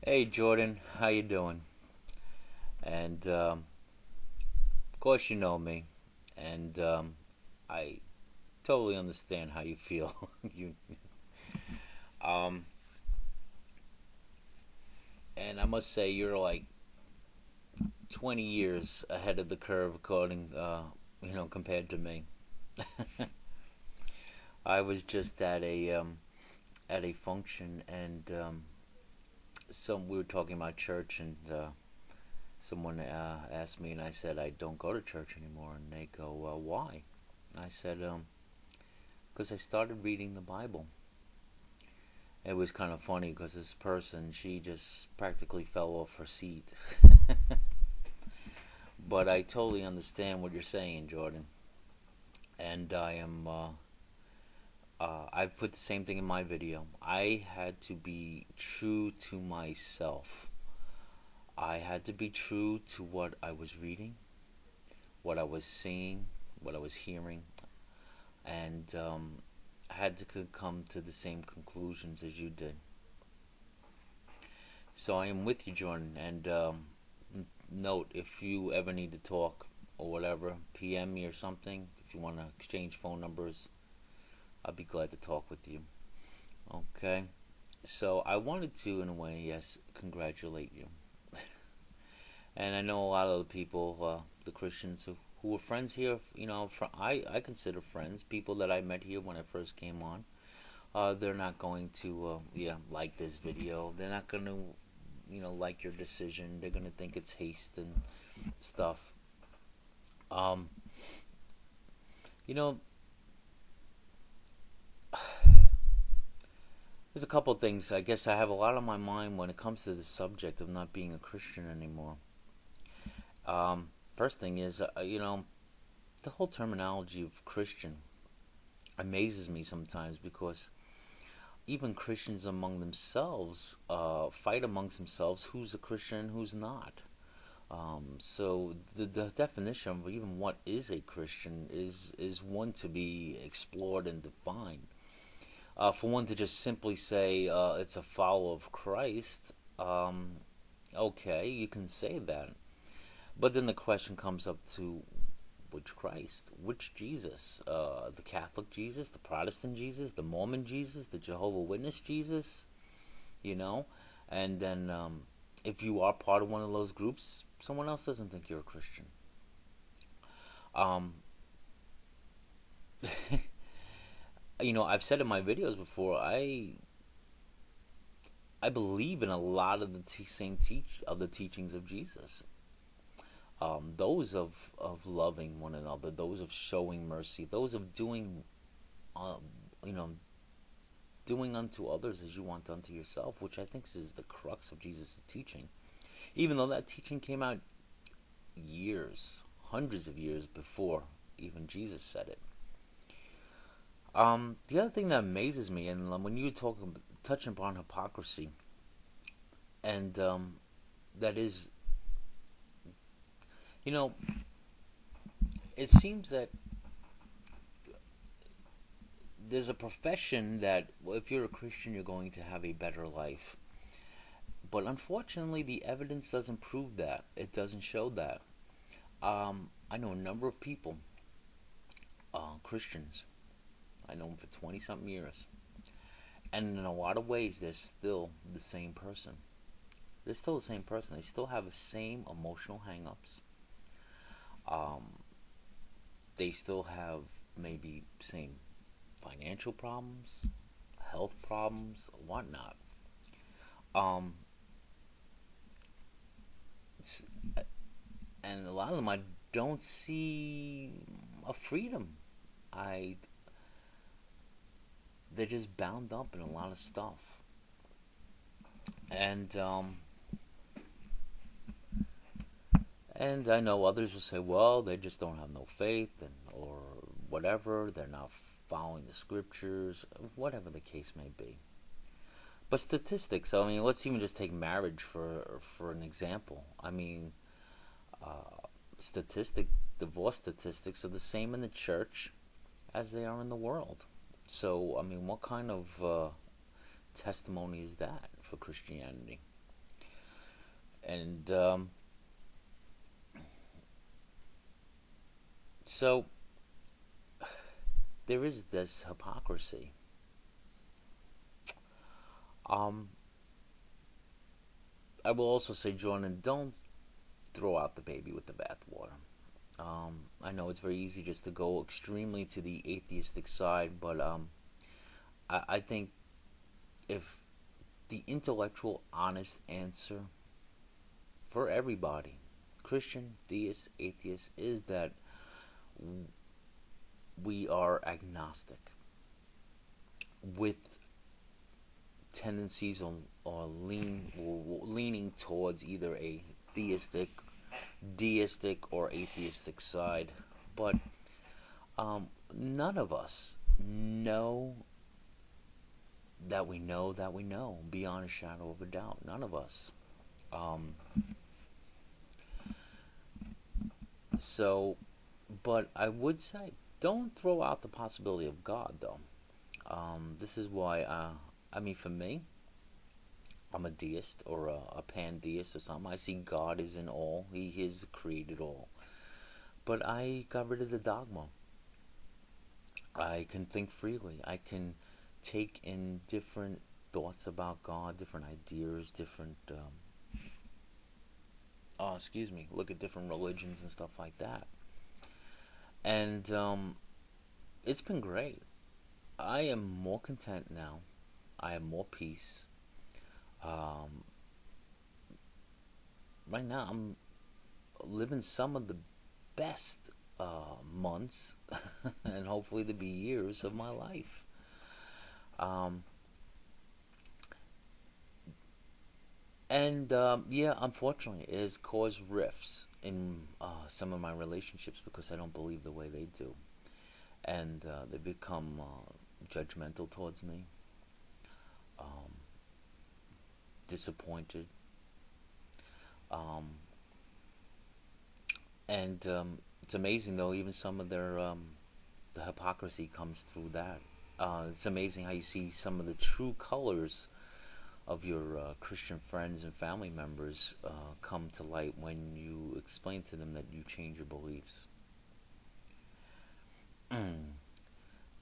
Hey Jordan, how you doing? And of course you know me, and I totally understand how you feel. you, um, and I must say you're like 20 years ahead of the curve, according, compared to me. I was just at a function, and some we were talking about church, and someone asked me, and I said I don't go to church anymore, and they go, "Well, why?" And I said, "Because I started reading the Bible." It was kind of funny because this person, she just practically fell off her seat. But I totally understand what you're saying, Jordan. And I've put the same thing in my video. I had to be true to myself. I had to be true to what I was reading, what I was seeing, what I was hearing, and I had to come to the same conclusions as you did. So I am with you, Jordan, and note if you ever need to talk or whatever, PM me or something. If you want to exchange phone numbers, I'll be glad to talk with you. Okay. So I wanted to, in a way, yes, congratulate you. And I know a lot of the people, the Christians who were friends here. I consider friends people that I met here when I first came on. They're not going to, like this video. They're not going to, like your decision. They're going to think it's haste and stuff. Um, you know, there's a couple of things. I guess I have a lot on my mind when it comes to the subject of not being a Christian anymore. First thing is, the whole terminology of Christian amazes me sometimes because even Christians among themselves fight amongst themselves who's a Christian and who's not. So the definition of even what is a Christian is one to be explored and defined. For one to just simply say it's a follower of Christ, okay, you can say that. But then the question comes up to which Christ? Which Jesus? The Catholic Jesus? The Protestant Jesus? The Mormon Jesus? The Jehovah Witness Jesus? You know? And then if you are part of one of those groups, someone else doesn't think you're a Christian. Um, I've said in my videos before, I believe in a lot of the same of the teachings of Jesus. Those of loving one another, those of showing mercy, those of doing, uh, you know, doing unto others as you want unto yourself, which I think is the crux of Jesus' teaching. Even though that teaching came out years, hundreds of years before even Jesus said it. The other thing that amazes me, and when you touch upon hypocrisy, and that is, you know, it seems that there's a profession that, well, if you're a Christian, you're going to have a better life. But unfortunately, the evidence doesn't prove that. It doesn't show that. I know a number of people, Christians. I know them for 20 something years. And in a lot of ways, they're still the same person. They're still the same person. They still have the same emotional hang ups. Um, they still have maybe same financial problems, health problems, whatnot. Um, and a lot of them I don't see a freedom. I They're just bound up in a lot of stuff, and and I know others will say, well, they just don't have no faith, and or whatever. They're not following the scriptures, whatever the case may be. But statistics. I mean, let's even just take marriage for an example. I mean, statistic divorce statistics are the same in the church as they are in the world. So, I mean, what kind of testimony is that for Christianity? And so there is this hypocrisy. Um, I will also say, Jordan, don't throw out the baby with the bathwater. I know it's very easy just to go extremely to the atheistic side, but I think if the intellectual, honest answer for everybody, Christian, deist, atheist, is that we are agnostic with tendencies or leaning towards either a theistic, deistic, or atheistic side. But none of us know that we know that we know beyond a shadow of a doubt. None of us. Um, so, but I would say, don't throw out the possibility of God, though. This is why, I mean, for me, I'm a deist or a pantheist or something. I see God is in all. He has created all. But I got rid of the dogma. I can think freely. I can take in different thoughts about God, different ideas, different, look at different religions and stuff like that. And it's been great. I am more content now. I have more peace. Um, right now, I'm living some of the best months and hopefully to be years of my life. Um, yeah, unfortunately, it has caused rifts in some of my relationships because I don't believe the way they do. And they become judgmental towards me, um, disappointed. Um, and it's amazing, though, even some of their, the hypocrisy comes through that. It's amazing how you see some of the true colors of your Christian friends and family members come to light when you explain to them that you change your beliefs.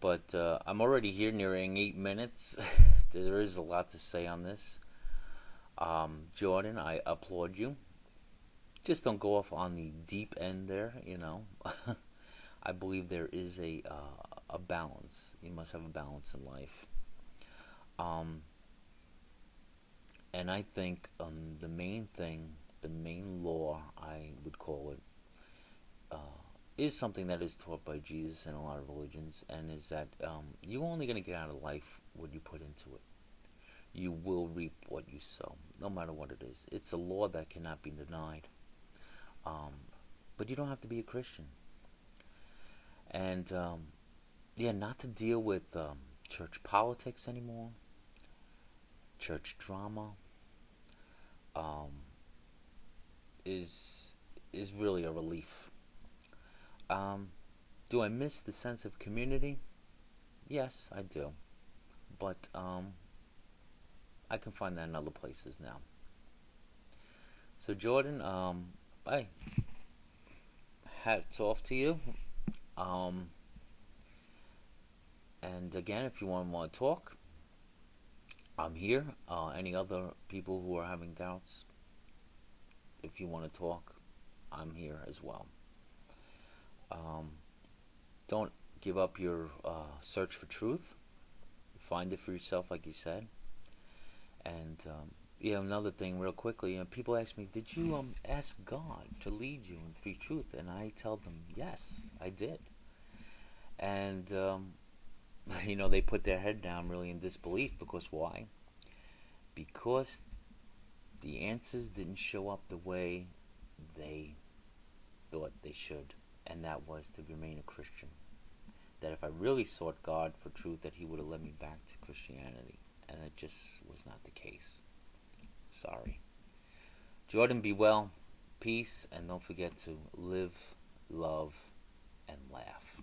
But I'm already here nearing 8 minutes. There is a lot to say on this. Jordan, I applaud you. Just don't go off on the deep end there, you know. I believe there is a balance. You must have a balance in life. Um, and I think the main thing, the main law, I would call it, is something that is taught by Jesus in a lot of religions, and is that you're only going to get out of life what you put into it. You will reap what you sow, no matter what it is. It's a law that cannot be denied. But you don't have to be a Christian. And yeah, not to deal with church politics anymore, church drama, um, is really a relief. Do I miss the sense of community? Yes, I do. But I can find that in other places now. So Jordan, hey, hats off to you. And again, if you want to talk, I'm here. Any other people who are having doubts, if you want to talk, I'm here as well. Don't give up your search for truth. Find it for yourself, like you said. And yeah, another thing, real quickly, people ask me, "Did you ask God to lead you in free truth?" And I tell them, "Yes, I did." And they put their head down, really in disbelief, because why? Because the answers didn't show up the way they thought they should, and that was to remain a Christian. That if I really sought God for truth, that He would have led me back to Christianity, and that just was not the case. Sorry. Jordan, be well, peace, and don't forget to live, love, and laugh.